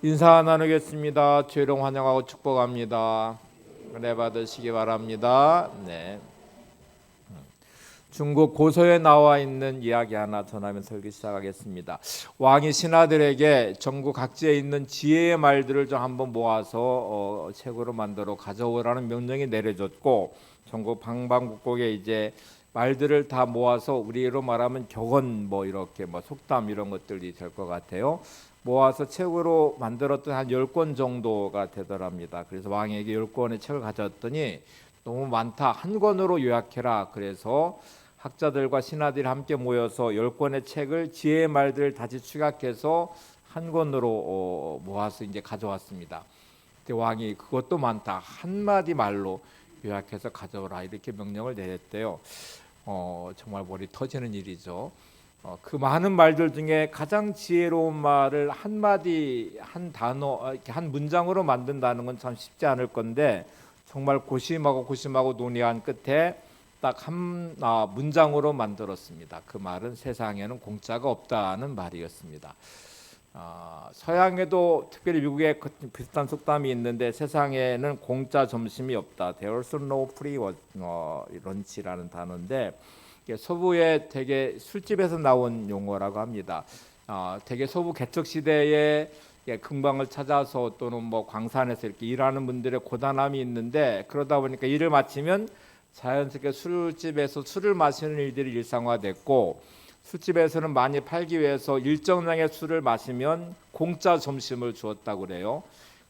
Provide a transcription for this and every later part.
인사 나누겠습니다. 죄롱 환영하고 축복합니다. 은혜 받으시기 바랍니다. 네. 중국 고서에 나와 있는 이야기 하나 전하면 설교 시작하겠습니다. 왕이 신하들에게 전국 각지에 있는 지혜의 말들을 좀 한번 모아서 책으로 만들어 가져오라는 명령이 내려졌고, 전국 방방곡곡에 이제 말들을 다 모아서 우리로 말하면 격언 이렇게 속담 이런 것들이 될 것 같아요. 모아서 책으로 만들었던 한 10권 정도가 되더랍니다. 그래서 왕에게 10권의 책을 가져왔더니 너무 많다. 한 권으로 요약해라. 그래서 학자들과 신하들이 함께 모여서 10권의 책을 지혜의 말들을 다시 축약해서 한 권으로 모아서 이제 가져왔습니다. 그때 왕이 그것도 많다. 한마디 말로 요약해서 가져오라. 이렇게 명령을 내렸대요. 정말 머리 터지는 일이죠. 그 많은 말들 중에 가장 지혜로운 말을 한마디, 한 단어, 한 문장으로 만든다는 건 참 쉽지 않을 건데, 정말 고심하고 논의한 끝에 딱 한 문장으로 만들었습니다. 그 말은 세상에는 공짜가 없다는 말이었습니다. 서양에도 특별히 미국에 비슷한 속담이 있는데, 세상에는 공짜 점심이 없다. There's no free lunch라는 단어인데, 서부의 되게 술집에서 나온 용어라고 합니다. 되게 서부 개척 시대에 금방을 찾아서 또는 광산에서 이렇게 일하는 분들의 고단함이 있는데, 그러다 보니까 일을 마치면 자연스럽게 술집에서 술을 마시는 일들이 일상화됐고, 술집에서는 많이 팔기 위해서 일정량의 술을 마시면 공짜 점심을 주었다고 그래요.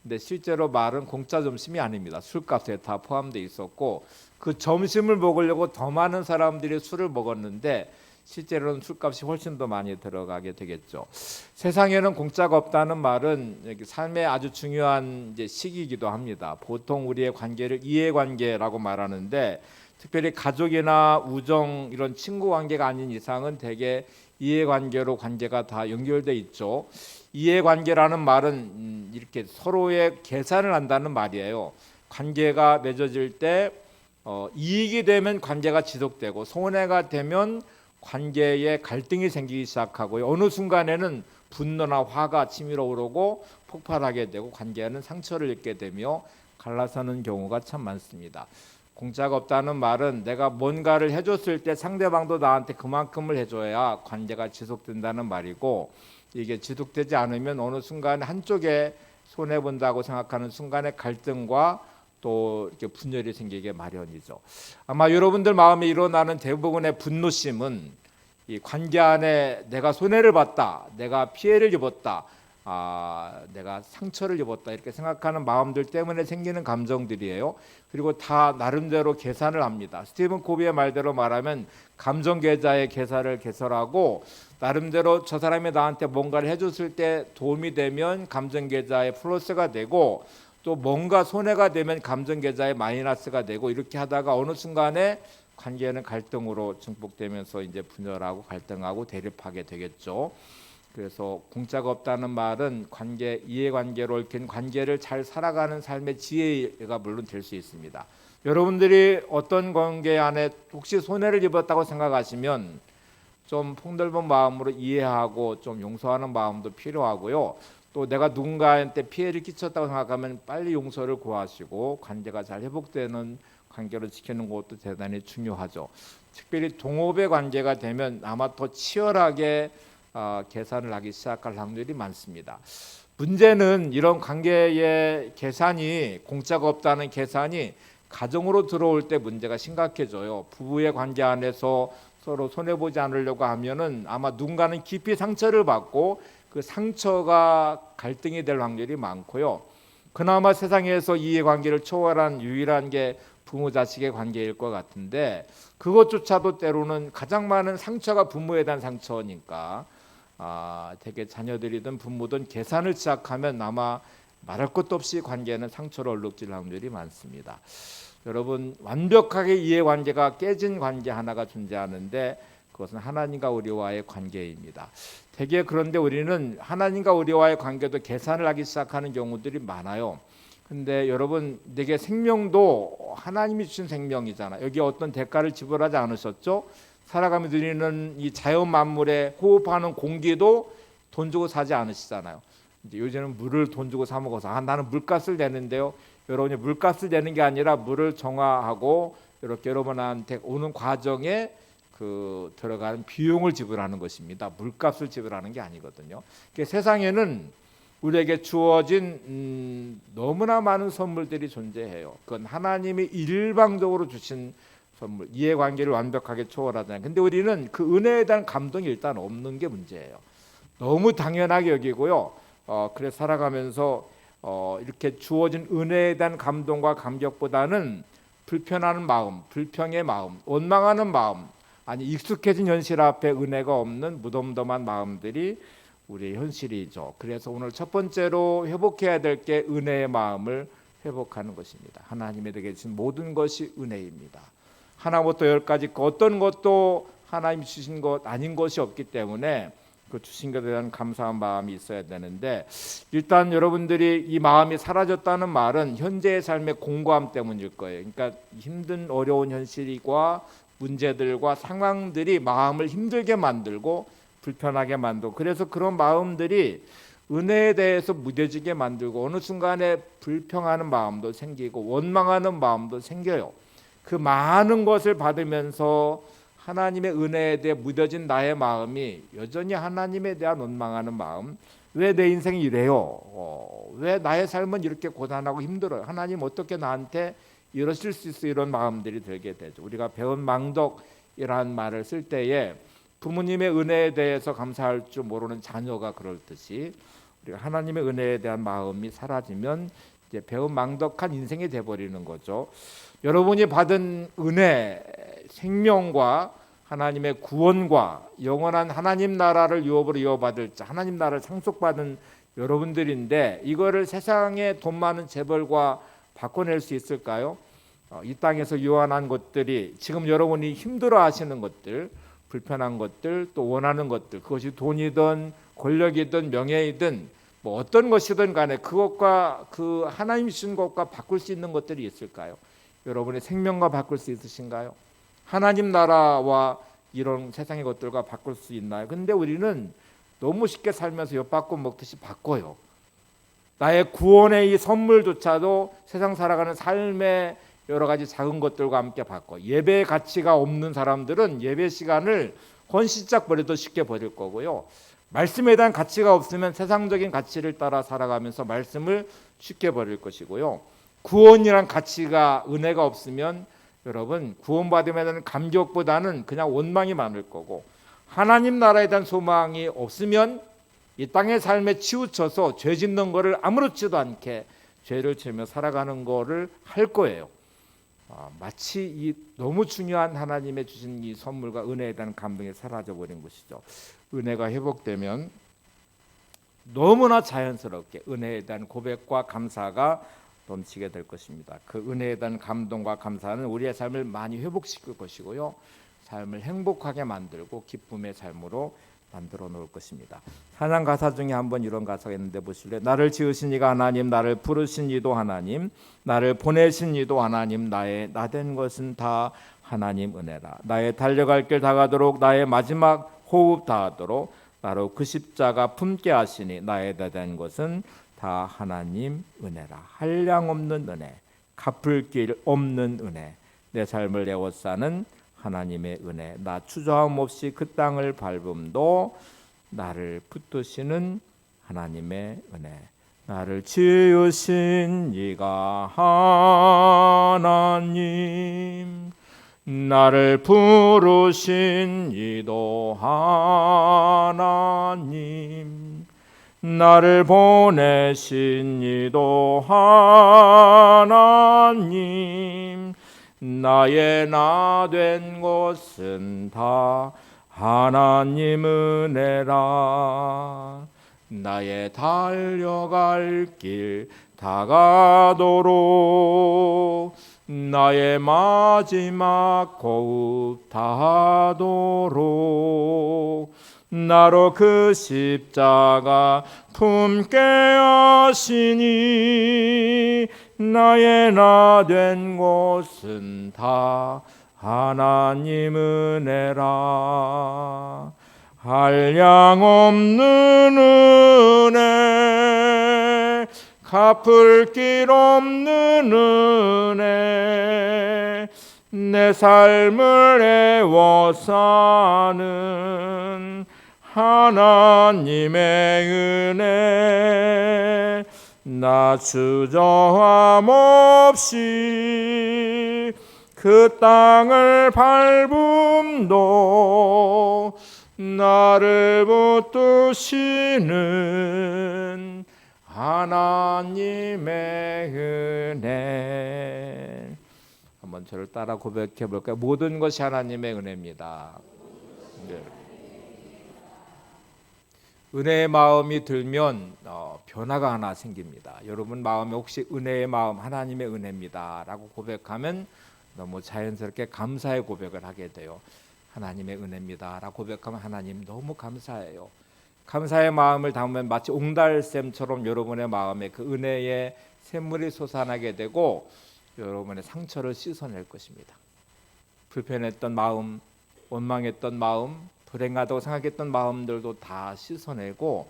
근데 실제로 말은 공짜 점심이 아닙니다. 술값에 다 포함되어 있었고, 그 점심을 먹으려고 더 많은 사람들이 술을 먹었는데 실제로는 술값이 훨씬 더 많이 들어가게 되겠죠. 세상에는 공짜가 없다는 말은 삶의 아주 중요한 시기이기도 합니다. 보통 우리의 관계를 이해관계라고 말하는데, 특별히 가족이나 우정 이런 친구 관계가 아닌 이상은 대개 이해관계로 관계가 다 연결돼 있죠. 이해관계라는 말은 이렇게 서로의 계산을 한다는 말이에요. 관계가 맺어질 때 이익이 되면 관계가 지속되고, 손해가 되면 관계에 갈등이 생기기 시작하고요. 어느 순간에는 분노나 화가 치밀어 오르고 폭발하게 되고 관계는 상처를 입게 되며 갈라서는 경우가 참 많습니다. 공짜가 없다는 말은 내가 뭔가를 해줬을 때 상대방도 나한테 그만큼을 해줘야 관계가 지속된다는 말이고, 이게 지속되지 않으면 어느 순간 한쪽에 손해본다고 생각하는 순간에 갈등과 또 이렇게 분열이 생기게 마련이죠. 아마 여러분들 마음에 일어나는 대부분의 분노심은 이 관계 안에 내가 손해를 봤다, 내가 피해를 입었다, 내가 상처를 입었다 이렇게 생각하는 마음들 때문에 생기는 감정들이에요. 그리고 다 나름대로 계산을 합니다. 스티븐 코비의 말대로 말하면 감정 계좌의 계산을 개설하고, 나름대로 저 사람이 나한테 뭔가를 해줬을 때 도움이 되면 감정 계좌에 플러스가 되고, 또 뭔가 손해가 되면 감정 계좌에 마이너스가 되고, 이렇게 하다가 어느 순간에 관계는 갈등으로 증폭되면서 이제 분열하고 갈등하고 대립하게 되겠죠. 그래서 공짜가 없다는 말은 이해관계로 얽힌 관계를 잘 살아가는 삶의 지혜가 물론 될 수 있습니다. 여러분들이 어떤 관계 안에 혹시 손해를 입었다고 생각하시면 좀 폭넓은 마음으로 이해하고 좀 용서하는 마음도 필요하고요. 또 내가 누군가한테 피해를 끼쳤다고 생각하면 빨리 용서를 구하시고 관계가 잘 회복되는 관계를 지키는 것도 대단히 중요하죠. 특별히 동업의 관계가 되면 아마 더 치열하게 계산을 하기 시작할 확률이 많습니다. 문제는 이런 관계의 계산이, 공짜가 없다는 계산이 가정으로 들어올 때 문제가 심각해져요. 부부의 관계 안에서 서로 손해보지 않으려고 하면은 아마 누군가는 깊이 상처를 받고 그 상처가 갈등이 될 확률이 많고요. 그나마 세상에서 이해관계를 초월한 유일한 게 부모 자식의 관계일 것 같은데, 그것조차도 때로는 가장 많은 상처가 부모에 대한 상처니까 되게 자녀들이든 부모든 계산을 시작하면 아마 말할 것도 없이 관계는 상처로 얼룩질 확률이 많습니다. 여러분, 완벽하게 이해관계가 깨진 관계 하나가 존재하는데 그것은 하나님과 우리와의 관계입니다. 대개 그런데 우리는 하나님과 우리와의 관계도 계산을 하기 시작하는 경우들이 많아요. 근데 여러분, 내게 생명도 하나님이 주신 생명이잖아요. 여기 어떤 대가를 지불하지 않으셨죠? 살아가며 누리는 이 자연 만물에 호흡하는 공기도 돈 주고 사지 않으시잖아요. 이제 요즘은 물을 돈 주고 사 먹어서 나는 물값을 내는데요. 여러분이 물값을 내는 게 아니라 물을 정화하고 이렇게 여러분한테 오는 과정에 그 들어가는 비용을 지불하는 것입니다. 물값을 지불하는 게 아니거든요. 그러니까 세상에는 우리에게 주어진 너무나 많은 선물들이 존재해요. 그건 하나님이 일방적으로 주신 선물, 이해관계를 완벽하게 초월하잖아요. 근데 우리는 그 은혜에 대한 감동이 일단 없는 게 문제예요. 너무 당연하게 여기고요. 그래서 살아가면서 이렇게 주어진 은혜에 대한 감동과 감격보다는 불편한 마음, 불평의 마음, 원망하는 마음, 아니 익숙해진 현실 앞에 은혜가 없는 무덤덤한 마음들이 우리의 현실이죠. 그래서 오늘 첫 번째로 회복해야 될 게 은혜의 마음을 회복하는 것입니다. 하나님에게 주신 모든 것이 은혜입니다. 하나부터 열까지 어떤 것도 하나님 주신 것 아닌 것이 없기 때문에 그 주신 것에 대한 감사한 마음이 있어야 되는데, 일단 여러분들이 이 마음이 사라졌다는 말은 현재의 삶의 공고함 때문일 거예요. 그러니까 힘든 어려운 현실과 문제들과 상황들이 마음을 힘들게 만들고 불편하게 만들고, 그래서 그런 마음들이 은혜에 대해서 무뎌지게 만들고 어느 순간에 불평하는 마음도 생기고 원망하는 마음도 생겨요. 그 많은 것을 받으면서 하나님의 은혜에 대해 무뎌진 나의 마음이 여전히 하나님에 대한 원망하는 마음, 왜 내 인생이 이래요? 왜 나의 삶은 이렇게 고단하고 힘들어요? 하나님 어떻게 나한테 이러실 수 있어요? 이런 마음들이 들게 되죠. 우리가 배운 망덕이라는 말을 쓸 때에 부모님의 은혜에 대해서 감사할 줄 모르는 자녀가 그럴듯이 우리가 하나님의 은혜에 대한 마음이 사라지면 이제 배운 망덕한 인생이 돼버리는 거죠. 여러분이 받은 은혜, 생명과 하나님의 구원과 영원한 하나님 나라를 유업으로 이어받을 자, 하나님 나라를 상속받은 여러분들인데, 이거를 세상의 돈 많은 재벌과 바꿔낼 수 있을까요? 이 땅에서 유한한 것들이, 지금 여러분이 힘들어하시는 것들, 불편한 것들, 또 원하는 것들, 그것이 돈이든 권력이든 명예이든 뭐 어떤 것이든 간에 그것과 그 하나님 주신 것과 바꿀 수 있는 것들이 있을까요? 여러분의 생명과 바꿀 수 있으신가요? 하나님 나라와 이런 세상의 것들과 바꿀 수 있나요? 근데 우리는 너무 쉽게 살면서 엿바꿔 먹듯이 바꿔요. 나의 구원의 이 선물조차도 세상 살아가는 삶의 여러 가지 작은 것들과 함께 바꿔. 예배의 가치가 없는 사람들은 예배 시간을 헌신짝 버려도 쉽게 버릴 거고요. 말씀에 대한 가치가 없으면 세상적인 가치를 따라 살아가면서 말씀을 쉽게 버릴 것이고요. 구원이란 가치가, 은혜가 없으면 여러분 구원받음에 대한 감격보다는 그냥 원망이 많을 거고, 하나님 나라에 대한 소망이 없으면 이 땅의 삶에 치우쳐서 죄 짓는 거를 아무렇지도 않게 죄를 지으며 살아가는 거를 할 거예요. 마치 이 너무 중요한 하나님의 주신 이 선물과 은혜에 대한 감동이 사라져버린 것이죠. 은혜가 회복되면 너무나 자연스럽게 은혜에 대한 고백과 감사가 넘치게 될 것입니다. 그 은혜에 대한 감동과 감사는 우리의 삶을 많이 회복시킬 것이고요, 삶을 행복하게 만들고 기쁨의 삶으로 만들어 놓을 것입니다. 찬양 가사 중에 한번 이런 가사가 있는데 보실래요? 나를 지으신 이가 하나님, 나를 부르신 이도 하나님, 나를 보내신 이도 하나님, 나의 나된 것은 다 하나님 은혜라. 나의 달려갈 길 다가도록, 나의 마지막 호흡 다하도록 나로 그 십자가 품게 하시니, 나의 나된 것은 다 하나님 은혜라. 한량 없는 은혜, 갚을 길 없는 은혜, 내 삶을 에워싸는 하나님의 은혜, 나 추저함 없이 그 땅을 밟음도 나를 붙드시는 하나님의 은혜, 나를 지으신 이가 하나님, 나를 부르신 이도 하나님, 나를 보내신 이도 하나님, 나의 나 된 것은 다 하나님 은혜라. 나의 달려갈 길 다가도록, 나의 마지막 호흡 다하도록 나로 그 십자가 품게 하시니, 나의 나 된 곳은 다 하나님 은혜라. 한량 없는 은혜, 갚을 길 없는 은혜, 내 삶을 애워 사는 하나님의 은혜, 나 주저함 없이 그 땅을 밟음도 나를 붙드시는 하나님의 은혜. 한번 저를 따라 고백해 볼까요? 모든 것이 하나님의 은혜입니다. 네. 은혜의 마음이 들면 변화가 하나 생깁니다. 여러분 마음에 혹시 은혜의 마음, 하나님의 은혜입니다 라고 고백하면 너무 자연스럽게 감사의 고백을 하게 돼요. 하나님의 은혜입니다 라고 고백하면 하나님 너무 감사해요. 감사의 마음을 담으면 마치 옹달샘처럼 여러분의 마음에 그 은혜의 샘물이 솟아나게 되고 여러분의 상처를 씻어낼 것입니다. 불편했던 마음, 원망했던 마음, 불행하다고 생각했던 마음들도 다 씻어내고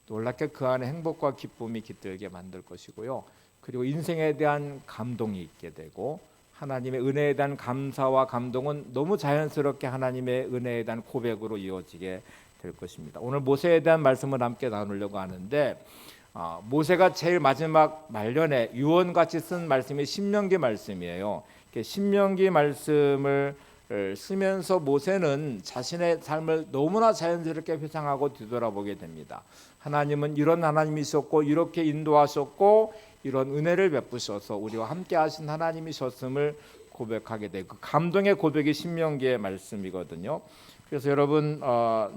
놀랍게 그 안에 행복과 기쁨이 깃들게 만들 것이고요. 그리고 인생에 대한 감동이 있게 되고 하나님의 은혜에 대한 감사와 감동은 너무 자연스럽게 하나님의 은혜에 대한 고백으로 이어지게 될 것입니다. 오늘 모세에 대한 말씀을 함께 나누려고 하는데 모세가 제일 마지막 말년에 유언같이 쓴 말씀이 신명기 말씀이에요. 신명기 말씀을 쓰면서 모세는 자신의 삶을 너무나 자연스럽게 회상하고 뒤돌아보게 됩니다. 하나님은 이런 하나님이셨고 이렇게 인도하셨고 이런 은혜를 베푸셔서 우리와 함께 하신 하나님이셨음을 고백하게 되고 그 감동의 고백이 신명기의 말씀이거든요. 그래서 여러분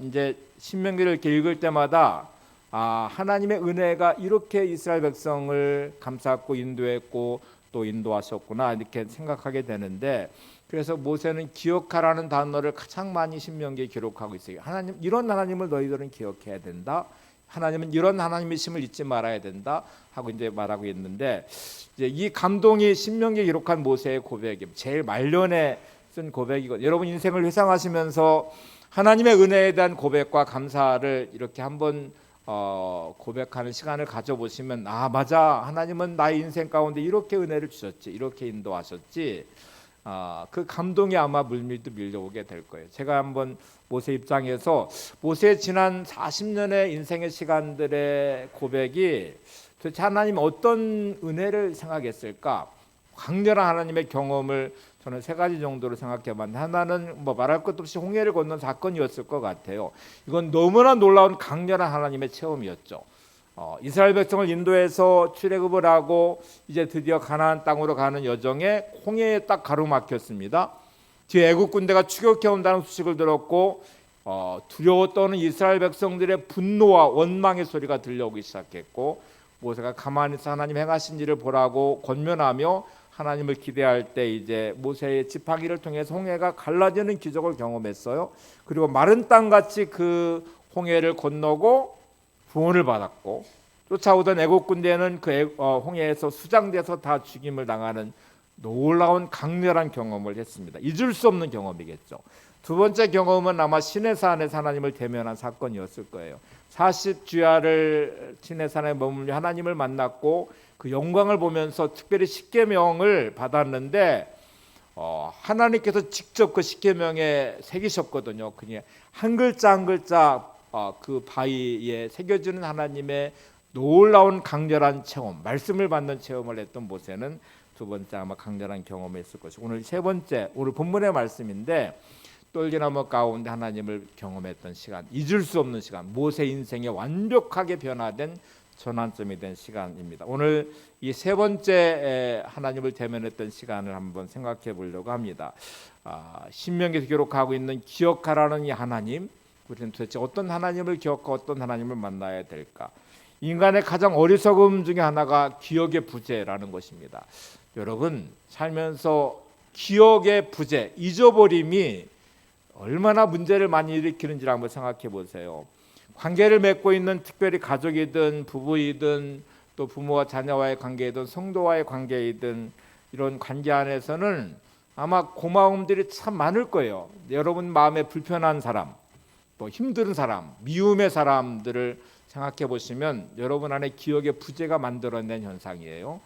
이제 신명기를 이렇게 읽을 때마다 하나님의 은혜가 이렇게 이스라엘 백성을 감쌌고 인도했고 또 인도하셨구나 이렇게 생각하게 되는데 그래서 모세는 기억하라는 단어를 가장 많이 신명기에 기록하고 있어요. 하나님 이런 하나님을 너희들은 기억해야 된다. 하나님은 이런 하나님이심을 잊지 말아야 된다 하고 이제 말하고 있는데 이제 이 감동이 신명기에 기록한 모세의 고백이 제일 말년에 쓴 고백이거든요. 여러분 인생을 회상하시면서 하나님의 은혜에 대한 고백과 감사를 이렇게 한번 고백하는 시간을 가져보시면 맞아 하나님은 나의 인생 가운데 이렇게 은혜를 주셨지 이렇게 인도하셨지 그 감동이 아마 물밀듯 밀려오게 될 거예요. 제가 한번 모세 입장에서 모세의 지난 40년의 인생의 시간들의 고백이 도대체 하나님 어떤 은혜를 생각했을까? 강렬한 하나님의 경험을 저는 세 가지 정도로 생각해봤는데 하나는 뭐 말할 것도 없이 홍해를 건넌 사건이었을 것 같아요. 이건 너무나 놀라운 강렬한 하나님의 체험이었죠. 이스라엘 백성을 인도해서 출애굽을 하고 이제 드디어 가나안 땅으로 가는 여정에 홍해에 딱 가로막혔습니다. 뒤에 애국 군대가 추격해 온다는 소식을 들었고 두려워 떠는 이스라엘 백성들의 분노와 원망의 소리가 들려오기 시작했고 모세가 가만히 있어 하나님 행하신 일을 보라고 권면하며 하나님을 기대할 때 이제 모세의 지팡이를 통해서 홍해가 갈라지는 기적을 경험했어요. 그리고 마른 땅같이 그 홍해를 건너고 구원을 받았고 쫓아오던 애국 군대는 그 홍해에서 수장돼서 다 죽임을 당하는 놀라운 강렬한 경험을 했습니다. 잊을 수 없는 경험이겠죠. 두 번째 경험은 아마 시내산에서 하나님을 대면한 사건이었을 거예요. 40주야를 시내산에 머물며 하나님을 만났고 그 영광을 보면서 특별히 십계명을 받았는데 하나님께서 직접 그 십계명에 새기셨거든요. 그냥 한 글자 한 글자 그 바위에 새겨지는 하나님의 놀라운 강렬한 체험, 말씀을 받는 체험을 했던 모세는 두 번째 아마 강렬한 경험을 했을 것이고 오늘 세 번째 오늘 본문의 말씀인데 떨기나무 가운데 하나님을 경험했던 시간, 잊을 수 없는 시간, 모세 인생에 완벽하게 변화된 전환점이 된 시간입니다. 오늘 이 세 번째 하나님을 대면했던 시간을 한번 생각해 보려고 합니다. 신명기에서 기록하고 있는 기억하라는 이 하나님, 우리는 도대체 어떤 하나님을 기억하고 어떤 하나님을 만나야 될까? 인간의 가장 어리석음 중에 하나가 기억의 부재라는 것입니다. 여러분 살면서 기억의 부재, 잊어버림이 얼마나 문제를 많이 일으키는지를 한번 생각해 보세요. 관계를 맺고 있는 특별히 가족이든 부부이든 또 부모와 자녀와의 관계이든 성도와의 관계이든 이런 관계 안에서는 아마 고마움들이 참 많을 거예요. 여러분 마음에 불편한 사람, 또 힘든 사람, 미움의 사람들을 생각해 보시면 여러분 안에 기억의 부재가 만들어낸 현상이에요.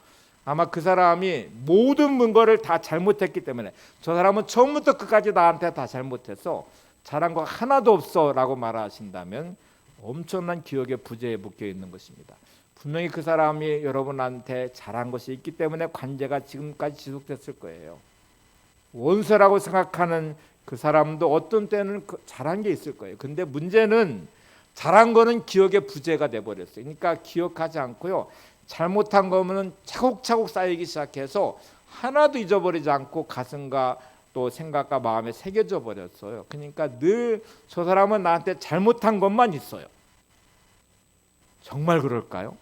아마 그 사람이 모든 문거를 다 잘못했기 때문에, 저 사람은 처음부터 끝까지 나한테 다 잘못해서 잘한 거 하나도 없어라고 말하신다면 엄청난 기억의 부재에 묶여 있는 것입니다. 분명히 그 사람이 여러분한테 잘한 것이 있기 때문에 관계가 지금까지 지속됐을 거예요. 원수라고 생각하는 그 사람도 어떤 때는 잘한 게 있을 거예요. 근데 문제는 잘한 거는 기억의 부재가 돼버렸어요. 그러니까 기억하지 않고요, 잘못한 거는 차곡차곡 쌓이기 시작해서 하나도 잊어버리지 않고 가슴과 또 생각과 마음에 새겨져 버렸어요. 그러니까 늘 저 사람은 나한테 잘못한 것만 있어요. 정말 그럴까요?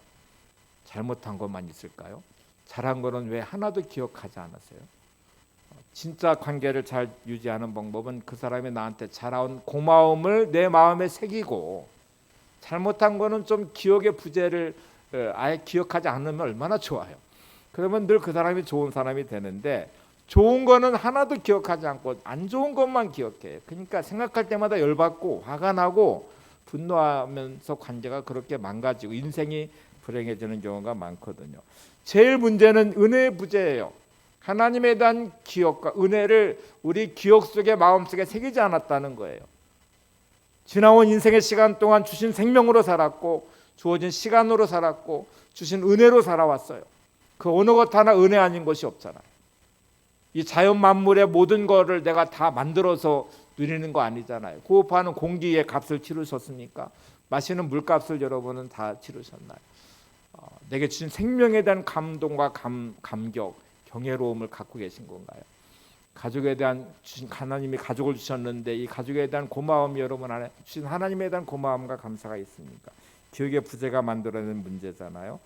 잘못한 것만 있을까요? 잘한 거는 왜 하나도 기억하지 않았어요? 진짜 관계를 잘 유지하는 방법은 그 사람이 나한테 잘한 고마움을 내 마음에 새기고, 잘못한 거는 좀 기억의 부재를 아예 기억하지 않으면 얼마나 좋아요. 그러면 늘 그 사람이 좋은 사람이 되는데, 좋은 거는 하나도 기억하지 않고 안 좋은 것만 기억해요. 그러니까 생각할 때마다 열받고 화가 나고 분노하면서 관계가 그렇게 망가지고 인생이 불행해지는 경우가 많거든요. 제일 문제는 은혜의 부재예요. 하나님에 대한 기억과 은혜를 우리 기억 속에, 마음속에 새기지 않았다는 거예요. 지나온 인생의 시간 동안 주신 생명으로 살았고, 주어진 시간으로 살았고, 주신 은혜로 살아왔어요. 그 어느 것 하나 은혜 아닌 것이 없잖아요. 이 자연 만물의 모든 것을 내가 다 만들어서 누리는 거 아니잖아요. 호흡하는 공기의 값을 치르셨습니까? 마시는 물값을 여러분은 다 치르셨나요? 내게 주신 생명에 대한 감동과 감격, 경외로움을 갖고 계신 건가요? 가족에 대한 주신, 하나님이 가족을 주셨는데 이 가족에 대한 고마움이 여러분 안에 주신 하나님에 대한 고마움과 감사가 있습니까? 기억의 부재가 만들어낸 문제잖아요.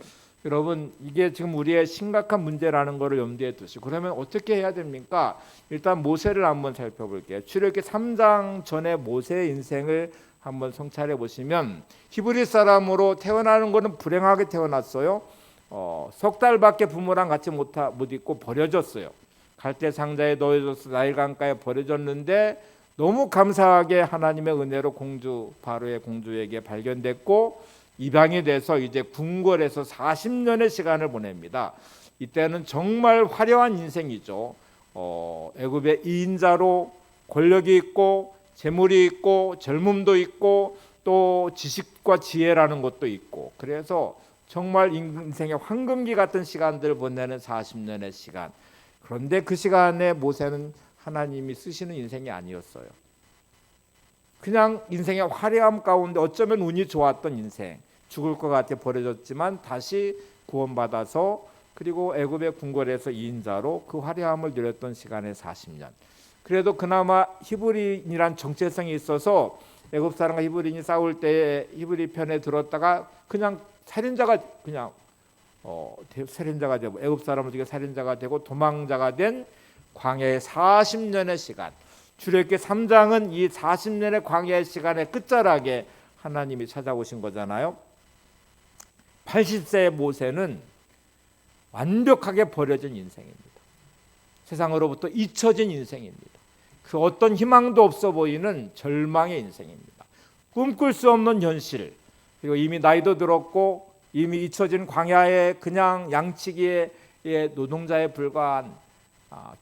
여러분, 이게 지금 우리의 심각한 문제라는 것을 염두에 두시고, 그러면 어떻게 해야 됩니까? 일단 모세를 한번 살펴볼게요. 출애굽기 3장 전에 모세의 인생을 한번 성찰해 보시면, 히브리 사람으로 태어나는 것은 불행하게 태어났어요. 석 달밖에 부모랑 같이 못 있고 버려졌어요. 갈대 상자에 넣어져서 나일 강가에 버려졌는데 너무 감사하게 하나님의 은혜로 바로의 공주에게 발견됐고 입양이 돼서 이제 궁궐에서 40년의 시간을 보냅니다. 이때는 정말 화려한 인생이죠. 애굽의 2인자로 권력이 있고 재물이 있고 젊음도 있고 또 지식과 지혜라는 것도 있고, 그래서 정말 인생의 황금기 같은 시간들을 보내는 40년의 시간. 그런데 그 시간에 모세는 하나님이 쓰시는 인생이 아니었어요. 그냥 인생의 화려함 가운데 어쩌면 운이 좋았던 인생, 죽을 것 같아 버려졌지만 다시 구원받아서 그리고 애굽의 궁궐에서 2인자로 그 화려함을 누렸던 시간의 40년. 그래도 그나마 히브리인이란 정체성이 있어서 애굽 사람과 히브리인이 싸울 때 히브리 편에 들었다가 그냥 살인자가 되고 애굽 사람을 죽여 살인자가 되고 도망자가 된 광야의 40년의 시간. 출애굽기 3장은 이 40년의 광야의 시간의 끝자락에 하나님이 찾아오신 거잖아요. 80세의 모세는 완벽하게 버려진 인생입니다. 세상으로부터 잊혀진 인생입니다. 그 어떤 희망도 없어 보이는 절망의 인생입니다. 꿈꿀 수 없는 현실, 그리고 이미 나이도 들었고 이미 잊혀진 광야의 그냥 양치기의 노동자에 불과한,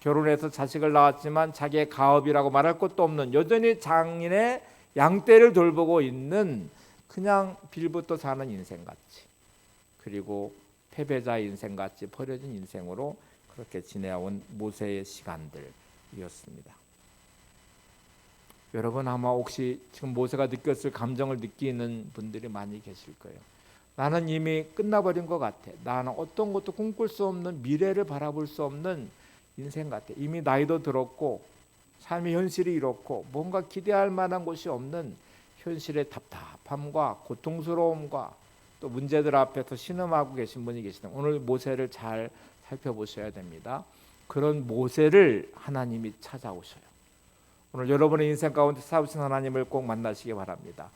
결혼해서 자식을 낳았지만 자기의 가업이라고 말할 것도 없는, 여전히 장인의 양떼를 돌보고 있는 그냥 빌부터 사는 인생같이, 그리고 패배자 인생같이 버려진 인생으로 그렇게 지내온 모세의 시간들이었습니다. 여러분 아마 혹시 지금 모세가 느꼈을 감정을 느끼는 분들이 많이 계실 거예요. 나는 이미 끝나버린 것 같아. 나는 어떤 것도 꿈꿀 수 없는, 미래를 바라볼 수 없는 인생 같아. 이미 나이도 들었고 삶의 현실이 이렇고 뭔가 기대할 만한 것이 없는 현실의 답답함과 고통스러움과 또 문제들 앞에서 신음하고 계신 분이 계시다. 오늘 모세를 잘 살펴보셔야 됩니다. 그런 모세를 하나님이 찾아오셔요. 오늘 여러분의 인생 가운데 찾아오신 하나님을 꼭 만나시기 바랍니다.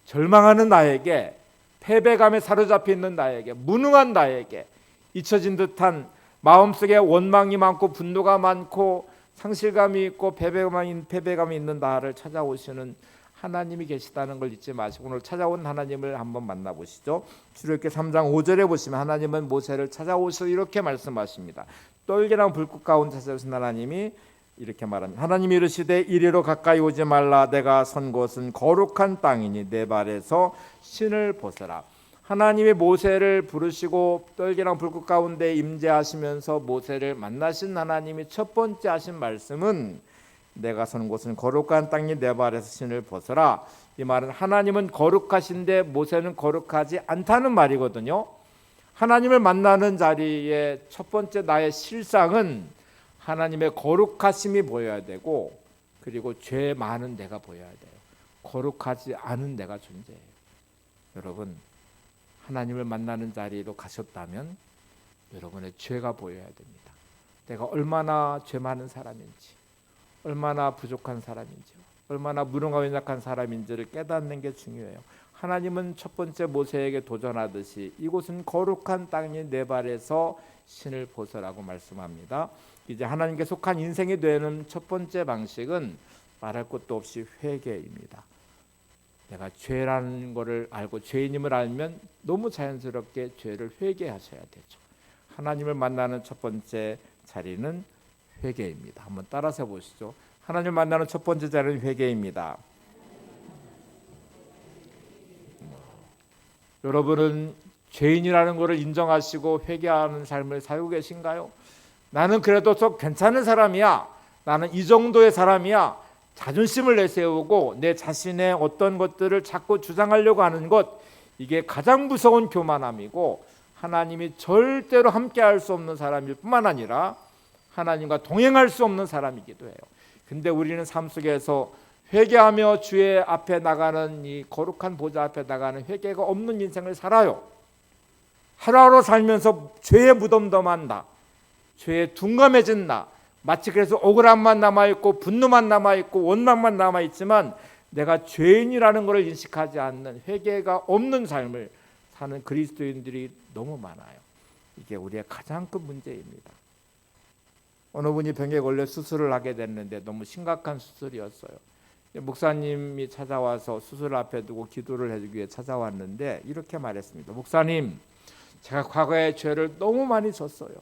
절망하는 나에게, 패배감에 사로잡혀 있는 나에게, 무능한 나에게, 잊혀진 듯한 마음속에 원망이 많고 분노가 많고 상실감이 있고 패배감이 있는 나를 찾아오시는 하나님이 계시다는 걸 잊지 마시고 오늘 찾아온 하나님을 한번 만나보시죠. 출애굽기 3장 5절에 보시면 하나님은 모세를 찾아오셔서 이렇게 말씀하십니다. 떨기랑 불꽃 가운데 찾아오신 하나님이 이렇게 말합니다. 하나님이 이르시되 이리로 가까이 오지 말라. 내가 선 곳은 거룩한 땅이니 내 발에서 신을 벗어라. 하나님이 모세를 부르시고 떨기랑 불꽃 가운데 임재하시면서 모세를 만나신 하나님이 첫 번째 하신 말씀은 내가 선 곳은 거룩한 땅이 내 발에서 신을 벗어라. 이 말은 하나님은 거룩하신데 모세는 거룩하지 않다는 말이거든요. 하나님을 만나는 자리에 첫 번째 나의 실상은 하나님의 거룩하심이 보여야 되고 그리고 죄 많은 내가 보여야 돼요. 거룩하지 않은 내가 존재해요. 여러분 하나님을 만나는 자리로 가셨다면 여러분의 죄가 보여야 됩니다. 내가 얼마나 죄 많은 사람인지 얼마나 부족한 사람인지 얼마나 무능하고 연약한 사람인지를 깨닫는 게 중요해요. 하나님은 첫 번째 모세에게 도전하듯이 이곳은 거룩한 땅이 내 발에서 신을 벗으라고 말씀합니다. 이제 하나님께 속한 인생이 되는 첫 번째 방식은 말할 것도 없이 회개입니다. 내가 죄라는 것을 알고 죄인임을 알면 너무 자연스럽게 죄를 회개하셔야 되죠. 하나님을 만나는 첫 번째 자리는 회개입니다. 한번 따라서 보시죠. 하나님을 만나는 첫 번째 자리는 회개입니다. 여러분은 죄인이라는 것을 인정하시고 회개하는 삶을 살고 계신가요? 나는 그래도 좀 괜찮은 사람이야. 나는 이 정도의 사람이야. 자존심을 내세우고 내 자신의 어떤 것들을 자꾸 주장하려고 하는 것, 이게 가장 무서운 교만함이고 하나님이 절대로 함께할 수 없는 사람일 뿐만 아니라 하나님과 동행할 수 없는 사람이기도 해요. 근데 우리는 삶 속에서 회개하며 주의 앞에 나가는 이 거룩한 보좌 앞에 나가는 회개가 없는 인생을 살아요. 하루하루 살면서 죄에 무덤덤한 나, 죄에 둔감해진 나, 마치 그래서 억울함만 남아있고 분노만 남아있고 원망만 남아있지만 내가 죄인이라는 것을 인식하지 않는 회개가 없는 삶을 사는 그리스도인들이 너무 많아요. 이게 우리의 가장 큰 문제입니다. 어느 분이 병에 걸려 수술을 하게 됐는데 너무 심각한 수술이었어요. 목사님이 찾아와서 수술 앞에 두고 기도를 해주기 위해 찾아왔는데 이렇게 말했습니다. 목사님, 제가 과거에 죄를 너무 많이 졌어요.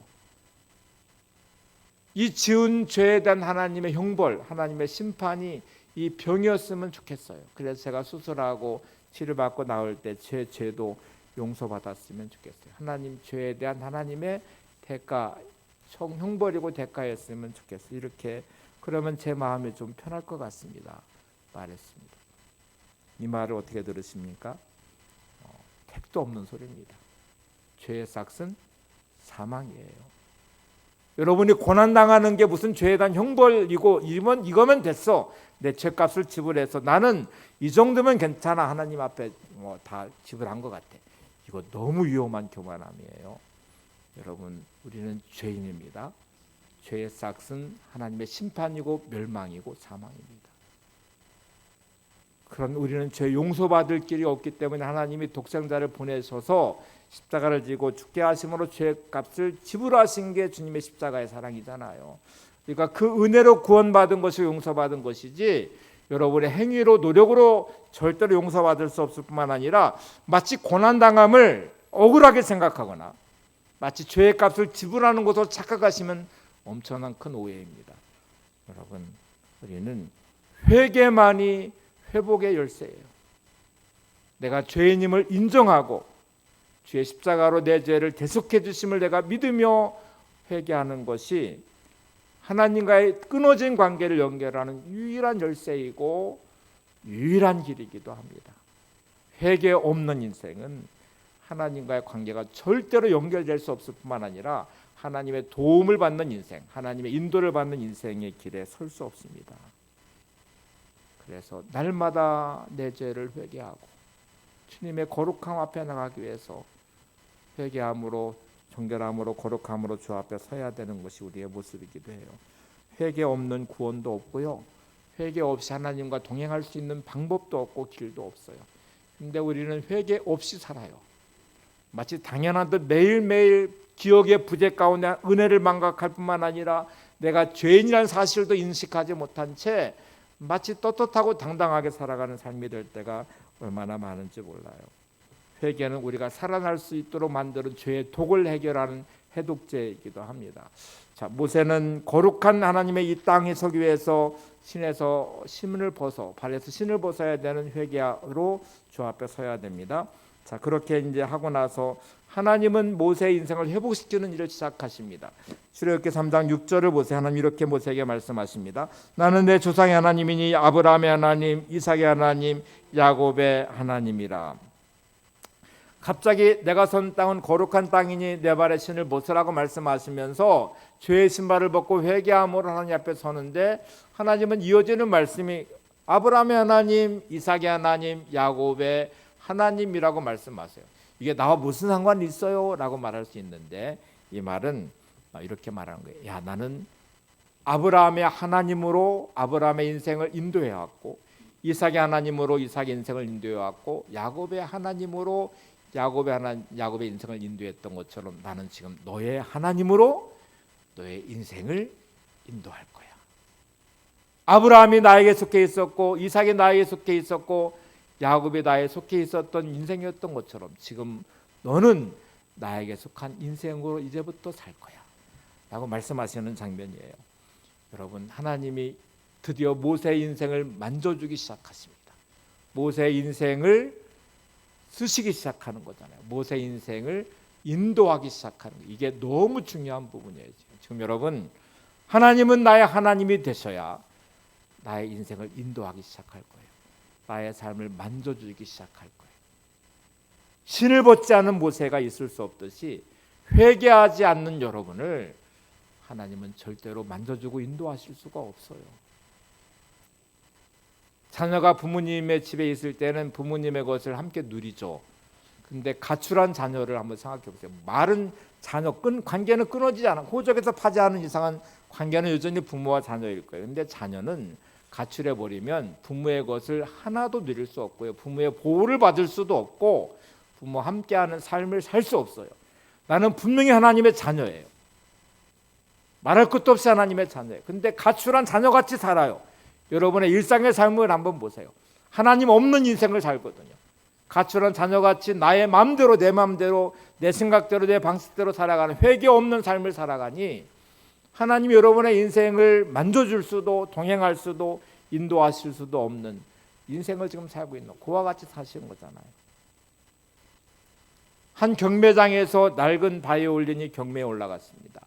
이 지은 죄에 대한 하나님의 형벌, 하나님의 심판이 이 병이었으면 좋겠어요. 그래서 제가 수술하고 치료받고 나올 때 제 죄도 용서받았으면 좋겠어요. 하나님 죄에 대한 하나님의 대가, 형벌이고 대가였으면 좋겠어요. 이렇게 그러면 제 마음이 좀 편할 것 같습니다. 말했습니다. 이 말을 어떻게 들으십니까? 택도 없는 소리입니다. 죄의 삭은 사망이에요. 여러분이 고난당하는 게 무슨 죄에 대한 형벌이고 이거면 됐어. 내 죄값을 지불해서 나는 이 정도면 괜찮아. 하나님 앞에 다 지불한 것 같아. 이거 너무 위험한 교만함이에요. 여러분, 우리는 죄인입니다. 죄의 삭은 하나님의 심판이고 멸망이고 사망입니다. 그런 우리는 죄 용서받을 길이 없기 때문에 하나님이 독생자를 보내셔서 십자가를 지고 죽게 하심으로 죄값을 지불하신 게 주님의 십자가의 사랑이잖아요. 그러니까 그 은혜로 구원받은 것이 용서받은 것이지 여러분의 행위로 노력으로 절대로 용서받을 수 없을 뿐만 아니라 마치 고난당함을 억울하게 생각하거나 마치 죄의 값을 지불하는 것으로 착각하시면 엄청난 큰 오해입니다. 여러분, 우리는 회개만이 회복의 열쇠예요. 내가 죄인임을 인정하고 주의 십자가로 내 죄를 대속해 주심을 내가 믿으며 회개하는 것이 하나님과의 끊어진 관계를 연결하는 유일한 열쇠이고 유일한 길이기도 합니다. 회개 없는 인생은 하나님과의 관계가 절대로 연결될 수 없을 뿐만 아니라 하나님의 도움을 받는 인생, 하나님의 인도를 받는 인생의 길에 설 수 없습니다. 그래서 날마다 내 죄를 회개하고 주님의 거룩함 앞에 나가기 위해서 회개함으로, 정결함으로, 거룩함으로 주 앞에 서야 되는 것이 우리의 모습이기도 해요. 회개 없는 구원도 없고요. 회개 없이 하나님과 동행할 수 있는 방법도 없고 길도 없어요. 근데 우리는 회개 없이 살아요. 마치 당연한 듯 매일매일 기억의 부재 가운데 은혜를 망각할 뿐만 아니라 내가 죄인이라는 사실도 인식하지 못한 채 마치 떳떳하고 당당하게 살아가는 삶이 될 때가 얼마나 많은지 몰라요. 회개는 우리가 살아날 수 있도록 만드는 죄의 독을 해결하는 해독제이기도 합니다. 자, 모세는 거룩한 하나님의 이 땅에 서기 위해서 신에서 신을 벗어 발에서 신을 벗어야 되는 회개로 주 앞에 서야 됩니다. 자, 그렇게 이제 하고 나서 하나님은 모세의 인생을 회복시키는 일을 시작하십니다. 출애굽기 3장 6절을 보세요. 하나님 이렇게 모세에게 말씀하십니다. 나는 내 조상의 하나님이니 아브라함의 하나님, 이삭의 하나님, 야곱의 하나님이라. 갑자기 내가 선 땅은 거룩한 땅이니 내 발에 신을 벗으라고 말씀하시면서 죄의 신발을 벗고 회개함으로 하나님 앞에 서는데, 하나님은 이어지는 말씀이 아브라함의 하나님, 이삭의 하나님, 야곱의 하나님이라고 말씀하세요. 이게 나와 무슨 상관이 있어요? 라고 말할 수 있는데, 이 말은 이렇게 말하는 거예요. 야, 나는 아브라함의 하나님으로 아브라함의 인생을 인도해 왔고, 이삭의 하나님으로 이삭의 인생을 인도해 왔고, 야곱의 하나님으로 야곱의 인생을 인도했던 것처럼 나는 지금 너의 하나님으로 너의 인생을 인도할 거야. 아브라함이 나에게 속해 있었고, 이삭이 나에게 속해 있었고, 야곱이 나에게 속해 있었던 인생이었던 것처럼 지금 너는 나에게 속한 인생으로 이제부터 살 거야 라고 말씀하시는 장면이에요. 여러분, 하나님이 드디어 모세의 인생을 만져주기 시작하십니다. 모세의 인생을 쓰시기 시작하는 거잖아요. 모세의 인생을 인도하기 시작하는 거. 이게 너무 중요한 부분이에요. 지금 여러분, 하나님은 나의 하나님이 되셔야 나의 인생을 인도하기 시작할 거예요. 나의 삶을 만져주기 시작할 거예요. 신을 벗지 않은 모세가 있을 수 없듯이 회개하지 않는 여러분을 하나님은 절대로 만져주고 인도하실 수가 없어요. 자녀가 부모님의 집에 있을 때는 부모님의 것을 함께 누리죠. 근데 가출한 자녀를 한번 생각해 보세요. 말은 자녀 관계는 끊어지지 않아. 호적에서 파지 않은 이상은 관계는 여전히 부모와 자녀일 거예요. 근데 자녀는 가출해 버리면 부모의 것을 하나도 누릴 수 없고요. 부모의 보호를 받을 수도 없고 부모와 함께하는 삶을 살 수 없어요. 나는 분명히 하나님의 자녀예요. 말할 것도 없이 하나님의 자녀예요. 근데 가출한 자녀같이 살아요. 여러분의 일상의 삶을 한번 보세요. 하나님 없는 인생을 살거든요. 가출한 자녀같이 나의 마음대로 내 마음대로 내 생각대로 내 방식대로 살아가는 회개 없는 삶을 살아가니 하나님이 여러분의 인생을 만져줄 수도 동행할 수도 인도하실 수도 없는 인생을 지금 살고 있는, 그와 같이 사시는 거잖아요. 한 경매장에서 낡은 바이올린이 경매에 올라갔습니다.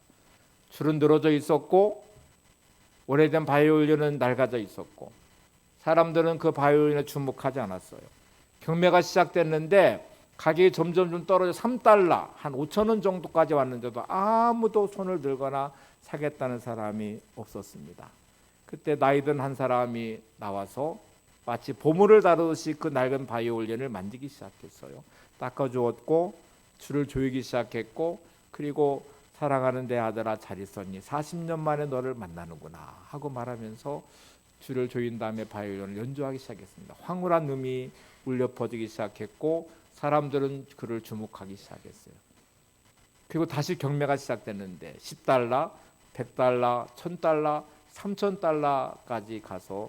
줄은 늘어져 있었고 오래된 바이올린은 낡아져 있었고 사람들은 그 바이올린에 주목하지 않았어요. 경매가 시작됐는데 가격이 점점 좀 떨어져 $3, 한 5,000원 정도까지 왔는데도 아무도 손을 들거나 사겠다는 사람이 없었습니다. 그때 나이든 한 사람이 나와서 마치 보물을 다루듯이 그 낡은 바이올린을 만지기 시작했어요. 닦아주었고 줄을 조이기 시작했고, 그리고 사랑하는 내 아들아 잘 있었니? 40년 만에 너를 만나는구나 하고 말하면서 줄을 조인 다음에 바이올린을 연주하기 시작했습니다. 황홀한 음이 울려 퍼지기 시작했고 사람들은 그를 주목하기 시작했어요. 그리고 다시 경매가 시작됐는데 $10, $100, $1,000, $3,000까지 가서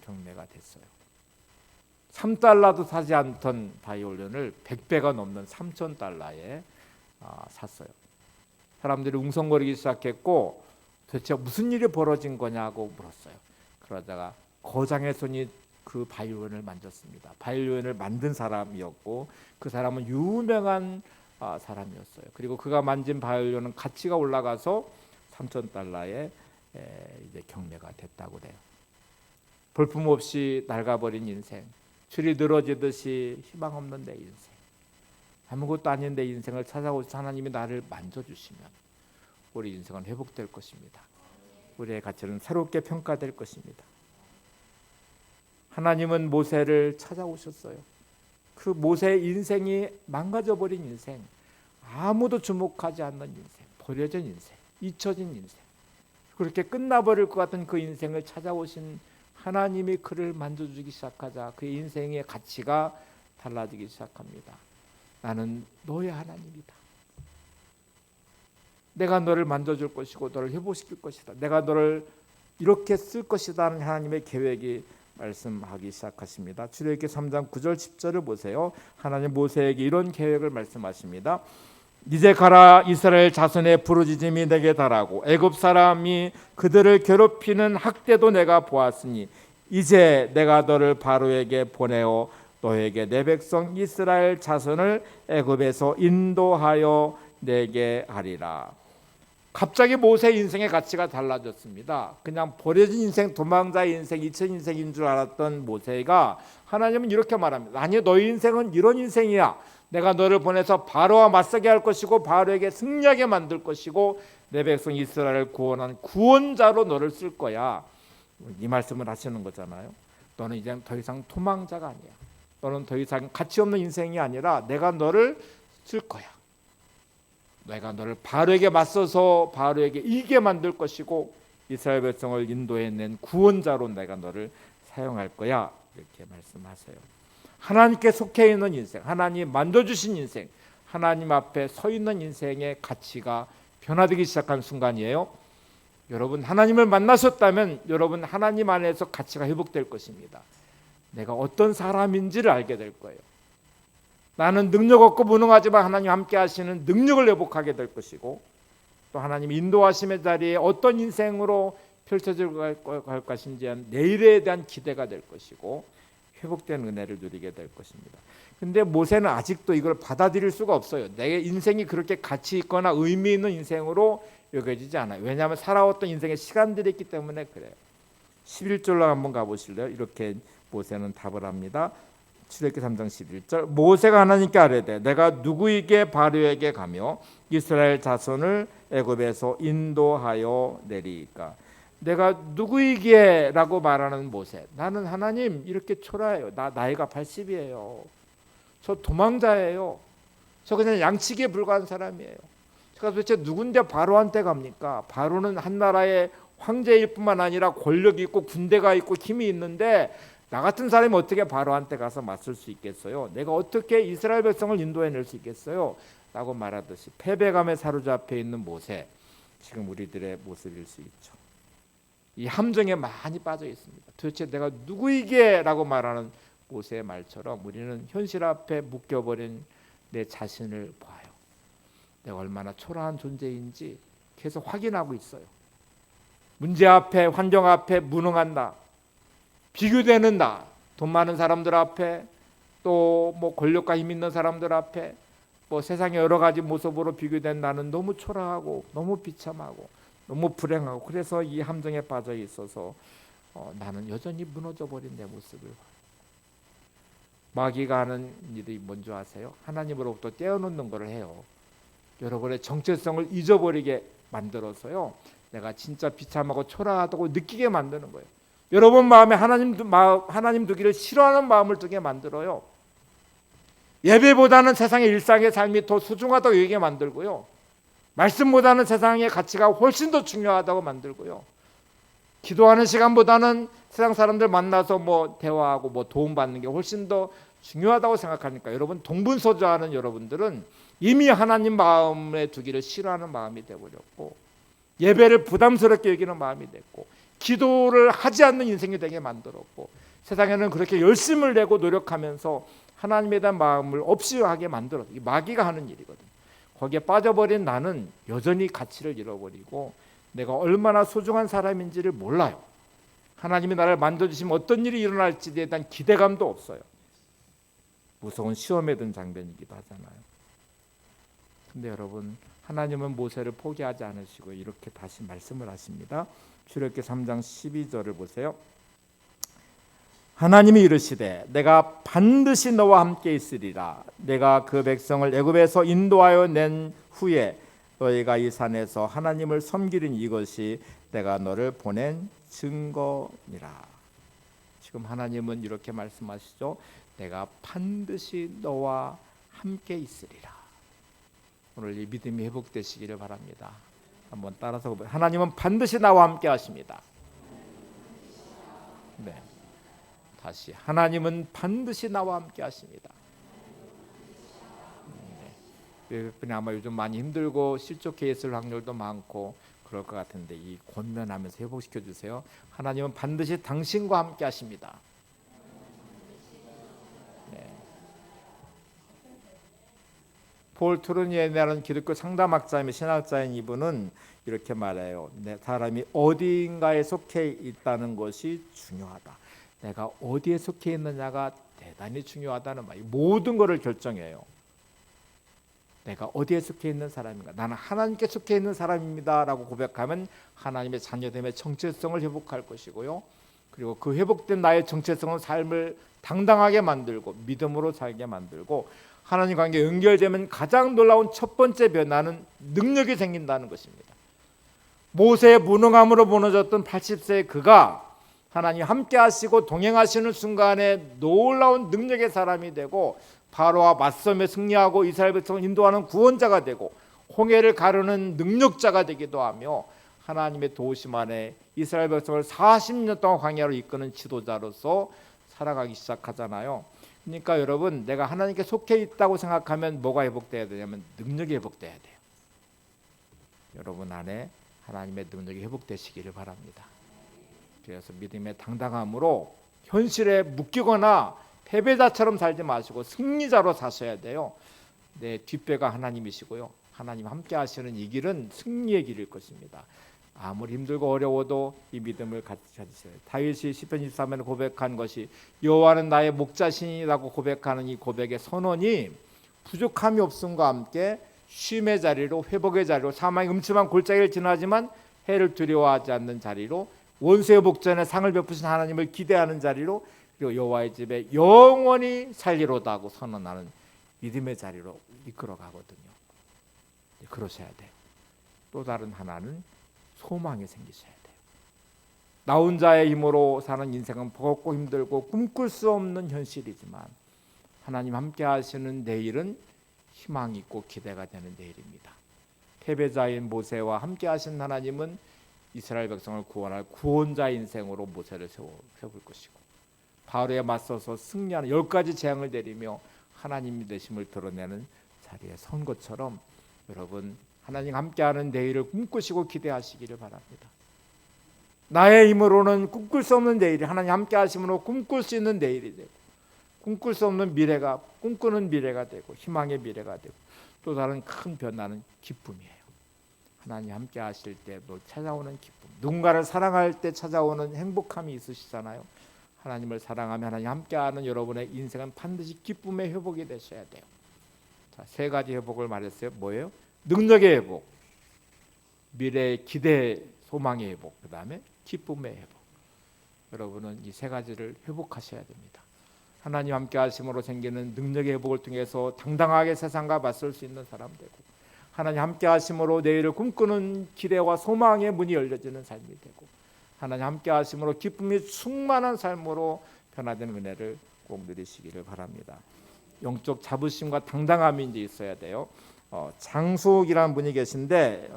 경매가 됐어요. $3도 사지 않던 바이올린을 100배가 넘는 $3,000에 샀어요. 사람들이 웅성거리기 시작했고 도대체 무슨 일이 벌어진 거냐고 물었어요. 그러다가 거장의 손이 그 바이올린을 만졌습니다. 바이올린을 만든 사람이었고 그 사람은 유명한 사람이었어요. 그리고 그가 만진 바이올린은 가치가 올라가서 $3,000에 이제 경매가 됐다고 그래요. 볼품없이 낡아버린 인생, 줄이 늘어지듯이 희망 없는 내 인생, 아무것도 아닌 내 인생을 찾아오셔서 하나님이 나를 만져주시면 우리 인생은 회복될 것입니다. 우리의 가치는 새롭게 평가될 것입니다. 하나님은 모세를 찾아오셨어요. 그 모세의 인생이 망가져버린 인생, 아무도 주목하지 않는 인생, 버려진 인생, 잊혀진 인생, 그렇게 끝나버릴 것 같은 그 인생을 찾아오신 하나님이 그를 만져주기 시작하자 그의 인생의 가치가 달라지기 시작합니다. 나는 너의 하나님이다. 내가 너를 만져줄 것이고 너를 회복시킬 것이다. 내가 너를 이렇게 쓸 것이라는 하나님의 계획이 말씀하기 시작하십니다. 출애굽기 3장 9절 10절을 보세요. 하나님 모세에게 이런 계획을 말씀하십니다. 이제 가라, 이스라엘 자손의 부르짖음이 내게 달하고 애굽 사람이 그들을 괴롭히는 학대도 내가 보았으니 이제 내가 너를 바로에게 보내어 너에게 내 백성 이스라엘 자손을 애굽에서 인도하여 내게 하리라. 갑자기 모세의 인생의 가치가 달라졌습니다. 그냥 버려진 인생, 도망자의 인생, 잊힌 인생인 줄 알았던 모세가 하나님은 이렇게 말합니다. 아니, 너희 인생은 이런 인생이야. 내가 너를 보내서 바로와 맞서게 할 것이고 바로에게 승리하게 만들 것이고 내 백성 이스라엘을 구원한 구원자로 너를 쓸 거야. 이 말씀을 하시는 거잖아요. 너는 이제 더 이상 도망자가 아니야. 너는 더 이상 가치 없는 인생이 아니라 내가 너를 쓸 거야. 내가 너를 바로에게 맞서서 바로에게 이기게 만들 것이고 이스라엘 백성을 인도해낸 구원자로 내가 너를 사용할 거야. 이렇게 말씀하세요. 하나님께 속해 있는 인생, 하나님 만져주신 인생, 하나님 앞에 서 있는 인생의 가치가 변화되기 시작한 순간이에요. 여러분 하나님을 만나셨다면 여러분 하나님 안에서 가치가 회복될 것입니다. 내가 어떤 사람인지를 알게 될 거예요. 나는 능력 없고 무능하지만 하나님 함께 하시는 능력을 회복하게 될 것이고 또 하나님 인도하심의 자리에 어떤 인생으로 펼쳐질 것인지 내일에 대한 기대가 될 것이고 회복된 은혜를 누리게 될 것입니다. 근데 모세는 아직도 이걸 받아들일 수가 없어요. 내 인생이 그렇게 가치 있거나 의미 있는 인생으로 여겨지지 않아요. 왜냐하면 살아왔던 인생의 시간들이 있기 때문에 그래요. 11절로 한번 가보실래요? 이렇게 모세는 답을 합니다. 출애굽기 3장 11절 모세가 하나님께 아뢰되 내가 누구에게 바로에게 가며 이스라엘 자손을 애굽에서 인도하여 내리까. 내가 누구이기에 라고 말하는 모세. 나는 하나님 이렇게 초라해요. 나이가 80이에요. 저 도망자예요. 저 그냥 양치기에 불과한 사람이에요. 제가 도대체 누군데 바로한테 갑니까? 바로는 한 나라의 황제일 뿐만 아니라 권력이 있고 군대가 있고 힘이 있는데 나 같은 사람이 어떻게 바로한테 가서 맞설 수 있겠어요? 내가 어떻게 이스라엘 백성을 인도해낼 수 있겠어요? 라고 말하듯이 패배감에 사로잡혀 있는 모세, 지금 우리들의 모습일 수 있죠. 이 함정에 많이 빠져 있습니다. 도대체 내가 누구이게 라고 말하는 모세의 말처럼 우리는 현실 앞에 묶여버린 내 자신을 봐요. 내가 얼마나 초라한 존재인지 계속 확인하고 있어요. 문제 앞에, 환경 앞에 무능한 나, 비교되는 나, 돈 많은 사람들 앞에, 또 뭐 권력과 힘 있는 사람들 앞에, 뭐 세상의 여러 가지 모습으로 비교된 나는 너무 초라하고 너무 비참하고 너무 불행하고 그래서 이 함정에 빠져 있어서 나는 여전히 무너져 버린 내 모습을 봐요. 마귀가 하는 일이 뭔지 아세요? 하나님으로부터 떼어놓는 것을 해요. 여러분의 정체성을 잊어버리게 만들어서요. 내가 진짜 비참하고 초라하다고 느끼게 만드는 거예요. 여러분 마음에 하나님 두기를 싫어하는 마음을 두게 만들어요. 예배보다는 세상의 일상의 삶이 더 소중하다고 여기게 만들고요. 말씀보다는 세상의 가치가 훨씬 더 중요하다고 만들고요. 기도하는 시간보다는 세상 사람들 만나서 뭐 대화하고 뭐 도움받는 게 훨씬 더 중요하다고 생각하니까 여러분 동분서주하는 여러분들은 이미 하나님 마음에 두기를 싫어하는 마음이 되어버렸고 예배를 부담스럽게 여기는 마음이 됐고 기도를 하지 않는 인생이 되게 만들었고 세상에는 그렇게 열심을 내고 노력하면서 하나님에 대한 마음을 없이 하게 만들었어요. 이 마귀가 하는 일이거든요. 거기에 빠져버린 나는 여전히 가치를 잃어버리고 내가 얼마나 소중한 사람인지를 몰라요. 하나님이 나를 만져주시면 어떤 일이 일어날지에 대한 기대감도 없어요. 무서운 시험에 든 장면이기도 하잖아요. 근데 여러분 하나님은 모세를 포기하지 않으시고 이렇게 다시 말씀을 하십니다. 출애굽기 3장 12절을 보세요. 하나님이 이르시되 내가 반드시 너와 함께 있으리라. 내가 그 백성을 애굽에서 인도하여 낸 후에 너희가 이 산에서 하나님을 섬기리니 이것이 내가 너를 보낸 증거니라. 지금 하나님은 이렇게 말씀하시죠. 내가 반드시 너와 함께 있으리라. 오늘 이 믿음이 회복되시기를 바랍니다. 한번 따라서 보세요. 하나님은 반드시 나와 함께 하십니다. 네. 다시 하나님은 반드시 나와 함께 하십니다. 그냥 아마 요즘 많이 힘들고 실족해 있을 확률도 많고 그럴 것 같은데 이 권면하면서 회복시켜 주세요. 하나님은 반드시 당신과 함께 하십니다. 네. 폴 트루니에라는 기독교 상담학자이며 신학자인 이분은 이렇게 말해요. 사람이 어디인가에 속해 있다는 것이 중요하다. 내가 어디에 속해 있느냐가 대단히 중요하다는 말. 모든 것을 결정해요. 내가 어디에 속해 있는 사람인가? 나는 하나님께 속해 있는 사람입니다라고 고백하면 하나님의 자녀됨의 정체성을 회복할 것이고요. 그리고 그 회복된 나의 정체성은 삶을 당당하게 만들고 믿음으로 살게 만들고 하나님 관계 연결되면 가장 놀라운 첫 번째 변화는 능력이 생긴다는 것입니다. 모세의 무능함으로 무너졌던 80세의 그가 하나님 함께 하시고 동행하시는 순간에 놀라운 능력의 사람이 되고 바로와 맞서며 승리하고 이스라엘 백성을 인도하는 구원자가 되고 홍해를 가르는 능력자가 되기도 하며 하나님의 도우심 안에 이스라엘 백성을 40년 동안 광야로 이끄는 지도자로서 살아가기 시작하잖아요. 그러니까 여러분, 내가 하나님께 속해 있다고 생각하면 뭐가 회복돼야 되냐면 능력이 회복돼야 돼요. 여러분 안에 하나님의 능력이 회복되시기를 바랍니다. 그래서 믿음의 당당함으로 현실에 묶이거나 패배자처럼 살지 마시고 승리자로 사셔야 돼요. 내 뒷배가 하나님이시고요. 하나님 함께 하시는 이 길은 승리의 길일 것입니다. 아무리 힘들고 어려워도 이 믿음을 가지셔야 돼요. 다윗이 시편 23편에 고백한 것이 여호와는 나의 목자신이라고 고백하는 이 고백의 선언이 부족함이 없음과 함께 쉼의 자리로, 회복의 자리로, 사망의 음침한 골짜기를 지나지만 해를 두려워하지 않는 자리로, 원수의 복전에 상을 베푸신 하나님을 기대하는 자리로, 그리고 여호와의 집에 영원히 살리로다 하고 선언하는 믿음의 자리로 이끌어 가거든요. 그러셔야 돼요. 또 다른 하나는 소망이 생기셔야 돼요. 나 혼자의 힘으로 사는 인생은 버겁고 힘들고 꿈꿀 수 없는 현실이지만 하나님 함께 하시는 내일은 희망이 있고 기대가 되는 내일입니다. 패배자인 모세와 함께 하신 하나님은 이스라엘 백성을 구원할 구원자 인생으로 모세를 세울 것이고 바로에 맞서서 승리하는 10가지 재앙을 내리며 하나님이 되심을 드러내는 자리에 선 것처럼 여러분 하나님 함께하는 내일을 꿈꾸시고 기대하시기를 바랍니다. 나의 힘으로는 꿈꿀 수 없는 내일이 하나님 함께하심으로 꿈꿀 수 있는 내일이 되고 꿈꿀 수 없는 미래가 꿈꾸는 미래가 되고 희망의 미래가 되고 또 다른 큰 변화는 기쁨이에요. 하나님 함께하실 때 뭐 찾아오는 기쁨, 누군가를 사랑할 때 찾아오는 행복함이 있으시잖아요. 하나님을 사랑하며 하나님 함께하는 여러분의 인생은 반드시 기쁨의 회복이 되셔야 돼요. 자, 3가지 회복을 말했어요. 뭐예요? 능력의 회복, 미래의 기대, 소망의 회복, 그 다음에 기쁨의 회복. 여러분은 이 3가지를 회복하셔야 됩니다. 하나님 함께 하심으로 생기는 능력의 회복을 통해서 당당하게 세상과 맞설 수 있는 사람 되고 하나님 함께 하심으로 내일을 꿈꾸는 기대와 소망의 문이 열려지는 삶이 되고 하나님 함께 하심으로 기쁨이 충만한 삶으로 변화되는 은혜를 꼭 누리시기를 바랍니다. 영적 자부심과 당당함이 이제 있어야 돼요. 장숙이라는 분이 계신데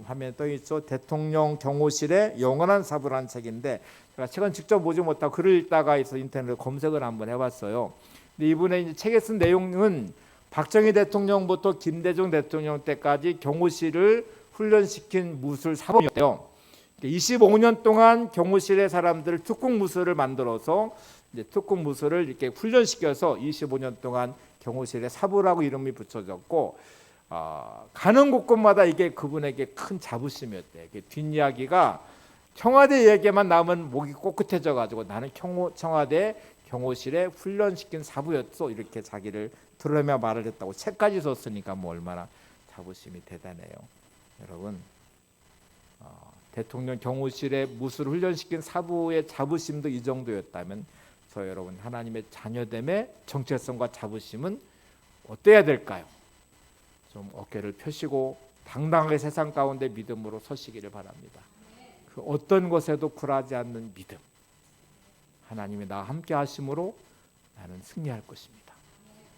화면에 떠 있죠. 대통령 경호실의 영원한 사부라는 책인데 제가 책은 직접 보지 못하고 글을 읽다가 인터넷에 검색을 한번 해봤어요. 근데 이분의 이제 책에 쓴 내용은 박정희 대통령부터 김대중 대통령 때까지 경호실을 훈련시킨 무술 사범이었대요. 25년 동안 경호실의 사람들 특공 무술을 만들어서 이제 특공 무술을 이렇게 훈련시켜서 25년 동안 경호실의 사부라고 이름이 붙여졌고 가는 곳곳마다 이게 그분에게 큰 자부심이었대요. 뒷이야기가 청와대 얘기만 나오면 목이 꼿꼿해져 가지고 나는 청와대 경호실에 훈련시킨 사부였어 이렇게 자기를 드러내며 말을 했다고 책까지 썼으니까 뭐 얼마나 자부심이 대단해요. 여러분 대통령 경호실에 무술 훈련시킨 사부의 자부심도 이 정도였다면 저 여러분 하나님의 자녀됨의 정체성과 자부심은 어때야 될까요? 좀 어깨를 펴시고 당당하게 세상 가운데 믿음으로 서시기를 바랍니다. 그 어떤 것에도 굴하지 않는 믿음. 하나님이 나와 함께 하심으로 나는 승리할 것입니다.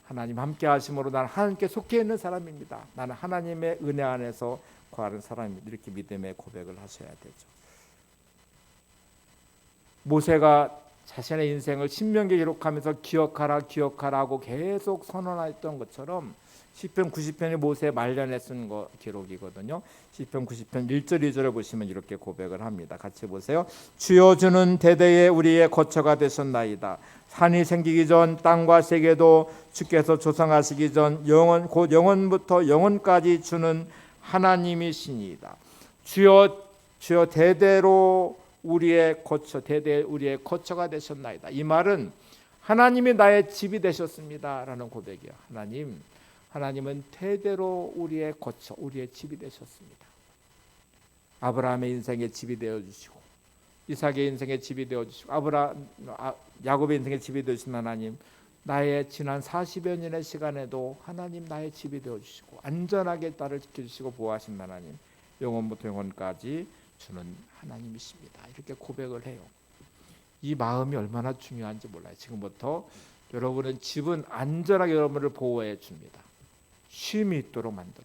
하나님 함께 하심으로 나는 하나님께 속해 있는 사람입니다. 나는 하나님의 은혜 안에서 거하는 사람입니다. 이렇게 믿음의 고백을 하셔야 되죠. 모세가 자신의 인생을 신명기에 기록하면서 기억하라 기억하라고 계속 선언했던 것처럼 시편 90편이 모세에 말년에 쓴 거 기록이거든요. 시편 90편 1절 2절을 보시면 이렇게 고백을 합니다. 같이 보세요. 주여 주는 대대에 우리의 거처가 되셨나이다. 산이 생기기 전 땅과 세계도 주께서 조성하시기 전 영원 곧 영원부터 영원까지 주는 하나님이시니이다. 주여 대대로 우리의 거처 대대 우리의 거처가 되셨나이다. 이 말은 하나님이 나의 집이 되셨습니다라는 고백이야. 하나님은 대대로 우리의 거처 우리의 집이 되셨습니다. 아브라함의 인생의 집이 되어 주시고 이삭의 인생의 집이 되어 주시고 야곱의 인생의 집이 되신 하나님, 나의 지난 40여 년의 시간에도 하나님 나의 집이 되어 주시고 안전하게 나를 지켜 주시고 보호하신 하나님, 영원부터 영원까지 주는 하나님이십니다. 이렇게 고백을 해요. 이 마음이 얼마나 중요한지 몰라요. 지금부터 여러분은 집은 안전하게 여러분을 보호해 줍니다. 쉼이 있도록 만들어.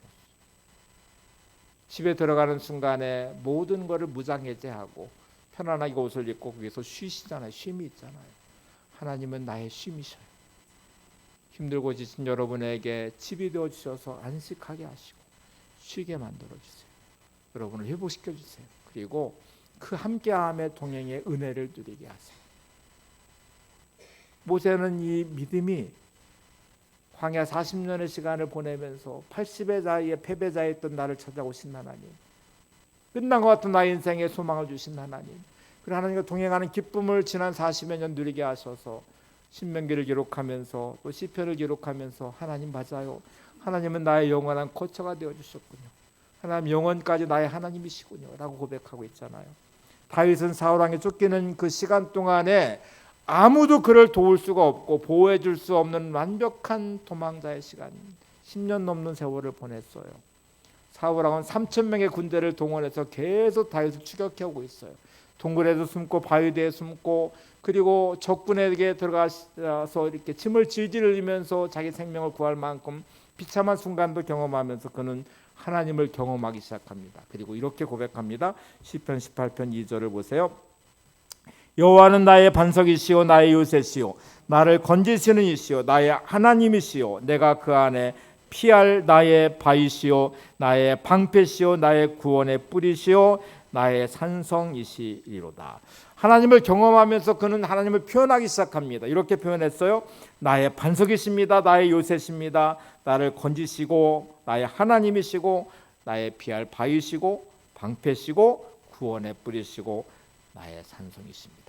집에 들어가는 순간에 모든 것을 무장해제하고 편안하게 옷을 입고 거기서 쉬시잖아요. 쉼이 있잖아요. 하나님은 나의 쉼이셔요. 힘들고 지친 여러분에게 집이 되어 주셔서 안식하게 하시고 쉬게 만들어 주세요. 여러분을 회복시켜 주세요. 그리고 그 함께함의 동행의 은혜를 누리게 하세요. 모세는 이 믿음이 광야 40년의 시간을 보내면서 80의 자리에 패배자에 있던 나를 찾아오신 하나님, 끝난 것 같은 나의 인생에 소망을 주신 하나님, 그 하나님과 동행하는 기쁨을 지난 40여 년 누리게 하셔서 신명기를 기록하면서 또 시편을 기록하면서 하나님 맞아요. 하나님은 나의 영원한 거처가 되어주셨군요. 하나님 영원까지 나의 하나님이시군요 라고 고백하고 있잖아요. 다윗은 사울왕에 쫓기는 그 시간 동안에 아무도 그를 도울 수가 없고 보호해 줄 수 없는 완벽한 도망자의 시간 10년 넘는 세월을 보냈어요. 사울왕은 3,000명의 군대를 동원해서 계속 다윗을 추격해오고 있어요. 동굴에도 숨고 바위대에 숨고 그리고 적군에게 들어가서 이렇게 침을 질질 흘리면서 자기 생명을 구할 만큼 비참한 순간도 경험하면서 그는 하나님을 경험하기 시작합니다. 그리고 이렇게 고백합니다. 시편 18편 2절을 보세요. 여호와는 나의 반석이시요 나의 요새시요 나를 건지시는 이시요 나의 하나님이시요 내가 그 안에 피할 나의 바위시요 나의 방패시요 나의 구원의 뿌리시요 나의 산성이시리로다. 하나님을 경험하면서 그는 하나님을 표현하기 시작합니다. 이렇게 표현했어요. 나의 반석이십니다. 나의 요새십니다. 나를 건지시고 나의 하나님이시고 나의 피할 바위시고 방패시고 구원의 뿌리시고 나의 산성이십니다.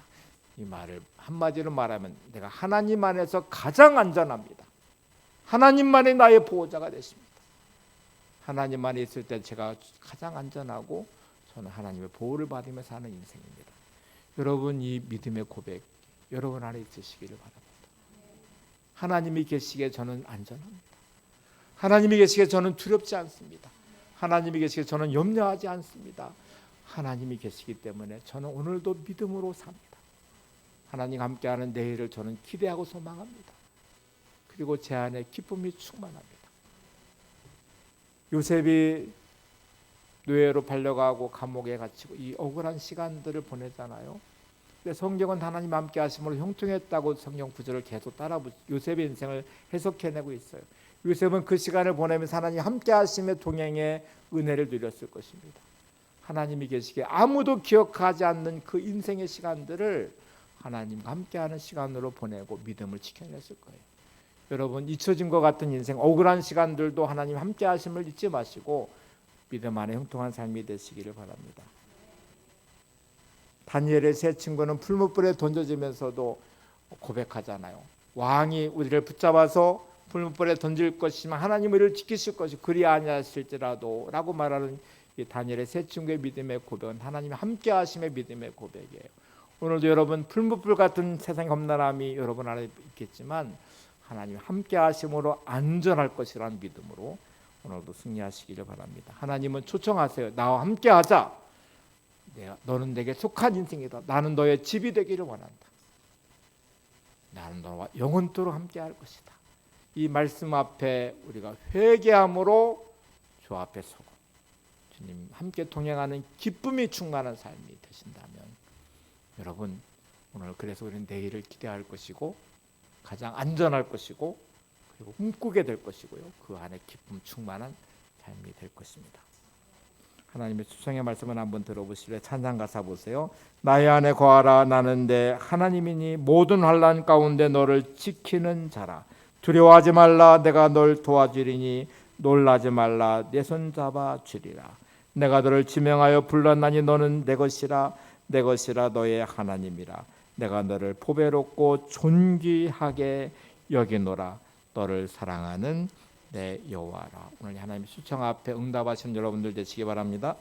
이 말을 한마디로 말하면 내가 하나님 안에서 가장 안전합니다. 하나님만이 나의 보호자가 되십니다. 하나님 안에 있을 때 제가 가장 안전하고 저는 하나님의 보호를 받으며 사는 인생입니다. 여러분 이 믿음의 고백 여러분 안에 있으시기를 바랍니다. 하나님이 계시기에 저는 안전합니다. 하나님이 계시기에 저는 두렵지 않습니다. 하나님이 계시기에 저는 염려하지 않습니다. 하나님이 계시기 때문에 저는 오늘도 믿음으로 삽니다. 하나님 함께하는 내일을 저는 기대하고 소망합니다. 그리고 제 안에 기쁨이 충만합니다. 요셉이 노예로 팔려가고 감옥에 갇히고 이 억울한 시간들을 보내잖아요. 근데 성경은 하나님 함께 하심으로 형통했다고 성경 구절을 계속 따라 요셉의 인생을 해석해내고 있어요. 요셉은 그 시간을 보내면서 하나님 함께 하심의 동행의 은혜를 누렸을 것입니다. 하나님이 계시기에 아무도 기억하지 않는 그 인생의 시간들을 하나님과 함께하는 시간으로 보내고 믿음을 지켜냈을 거예요. 여러분 잊혀진 것 같은 인생 억울한 시간들도 하나님 함께 하심을 잊지 마시고 믿음 안에 형통한 삶이 되시기를 바랍니다. 다니엘의 세 친구는 풀무불에 던져지면서도 고백하잖아요. 왕이 우리를 붙잡아서 풀무불에 던질 것이지만 하나님 우리를 지키실 것이 그리 아니하실지라도 라고 말하는 이 다니엘의 세 친구의 믿음의 고백은 하나님이 함께 하심의 믿음의 고백이에요. 오늘도 여러분 풀무불 같은 세상의 험난함이 여러분 안에 있겠지만 하나님이 함께 하심으로 안전할 것이라는 믿음으로 오늘도 승리하시기를 바랍니다. 하나님은 초청하세요. 나와 함께 하자. 너는 내게 속한 인생이다. 나는 너의 집이 되기를 원한다. 나는 너와 영원토록 함께 할 것이다. 이 말씀 앞에 우리가 회개함으로 주 앞에 서고 주님 함께 동행하는 기쁨이 충만한 삶이 되신다면 여러분 오늘 그래서 우리는 내일을 기대할 것이고 가장 안전할 것이고 그리고 꿈꾸게 될 것이고요. 그 안에 기쁨 충만한 삶이 될 것입니다. 하나님의 수성의 말씀을 한번 들어보실래요? 찬양 가사 보세요. 나의 안에 거하라. 나는 내 하나님이니 모든 환난 가운데 너를 지키는 자라. 두려워하지 말라. 내가 널 도와주리니 놀라지 말라. 내 손 잡아 주리라. 내가 너를 지명하여 불렀나니 너는 내 것이라. 내 것이라. 너의 하나님이라. 내가 너를 보배롭고 존귀하게 여기노라. 너를 사랑하는 내 여호와라. 오늘 하나님의 수청 앞에 응답하시는 여러분들 되시기 바랍니다.